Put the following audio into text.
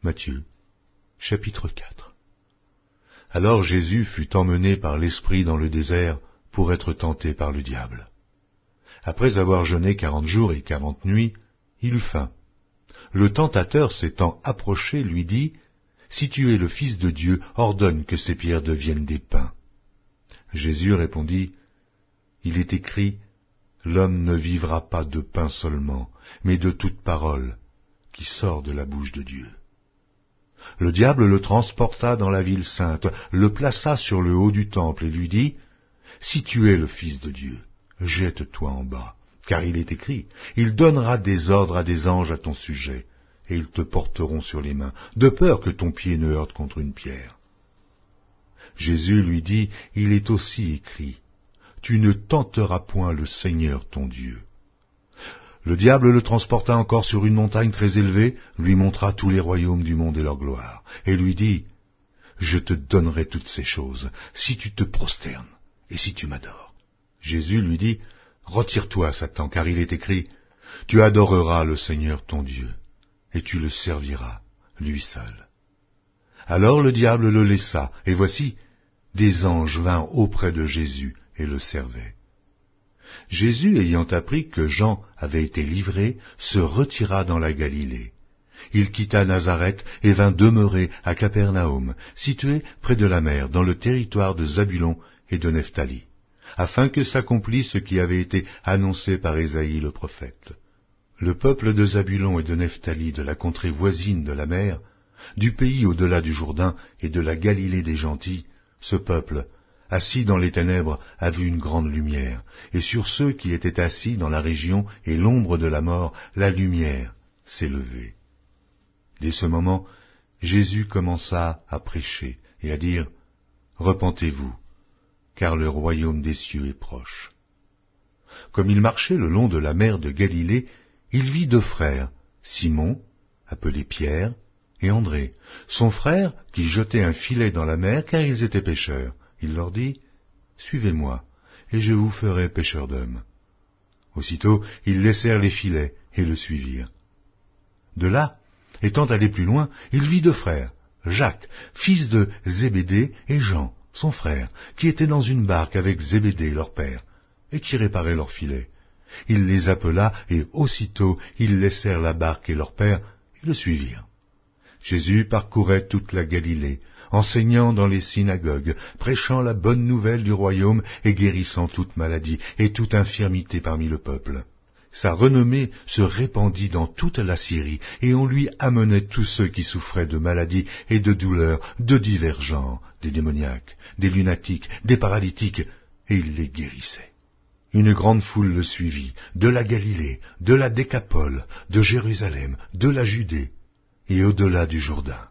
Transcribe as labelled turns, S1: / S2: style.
S1: Matthieu, chapitre 4. Alors Jésus fut emmené par l'Esprit dans le désert pour être tenté par le diable. Après avoir jeûné 40 jours et 40 nuits, il eut faim. Le tentateur s'étant approché lui dit, « Si tu es le Fils de Dieu, ordonne que ces pierres deviennent des pains. » Jésus répondit, « Il est écrit, l'homme ne vivra pas de pain seulement, mais de toute parole qui sort de la bouche de Dieu. » Le diable le transporta dans la ville sainte, le plaça sur le haut du temple et lui dit, « Si tu es le Fils de Dieu, jette-toi en bas, car il est écrit, il donnera des ordres à des anges à ton sujet, et ils te porteront sur les mains, de peur que ton pied ne heurte contre une pierre. » Jésus lui dit, « Il est aussi écrit, tu ne tenteras point le Seigneur ton Dieu. » Le diable le transporta encore sur une montagne très élevée, lui montra tous les royaumes du monde et leur gloire, et lui dit, « Je te donnerai toutes ces choses, si tu te prosternes et si tu m'adores. » Jésus lui dit, « Retire-toi, Satan, car il est écrit, tu adoreras le Seigneur ton Dieu, et tu le serviras, lui seul. » Alors le diable le laissa, et voici, des anges vinrent auprès de Jésus et le servaient. Jésus, ayant appris que Jean avait été livré, se retira dans la Galilée. Il quitta Nazareth et vint demeurer à Capernaum, situé près de la mer, dans le territoire de Zabulon et de Nephtali, afin que s'accomplisse ce qui avait été annoncé par Ésaïe le prophète. Le peuple de Zabulon et de Nephtali, de la contrée voisine de la mer, du pays au-delà du Jourdain et de la Galilée des gentils, ce peuple, assis dans les ténèbres, a vu une grande lumière, et sur ceux qui étaient assis dans la région et l'ombre de la mort, la lumière s'est levée. Dès ce moment, Jésus commença à prêcher et à dire, « Repentez-vous, car le royaume des cieux est proche. » Comme il marchait le long de la mer de Galilée, il vit deux frères, Simon, appelé Pierre, et André, son frère, qui jetait un filet dans la mer, car ils étaient pêcheurs. Il leur dit, « Suivez-moi, et je vous ferai pêcheurs d'hommes. » Aussitôt, ils laissèrent les filets et le suivirent. De là, étant allé plus loin, il vit deux frères, Jacques, fils de Zébédée, et Jean, son frère, qui étaient dans une barque avec Zébédée, leur père, et qui réparaient leurs filets. Il les appela, et aussitôt ils laissèrent la barque et leur père, et le suivirent. Jésus parcourait toute la Galilée, enseignant dans les synagogues, prêchant la bonne nouvelle du royaume et guérissant toute maladie et toute infirmité parmi le peuple. Sa renommée se répandit dans toute la Syrie, et on lui amenait tous ceux qui souffraient de maladies et de douleurs de divers genres, des démoniaques, des lunatiques, des paralytiques, et il les guérissait. Une grande foule le suivit, de la Galilée, de la Décapole, de Jérusalem, de la Judée, et au-delà du Jourdain.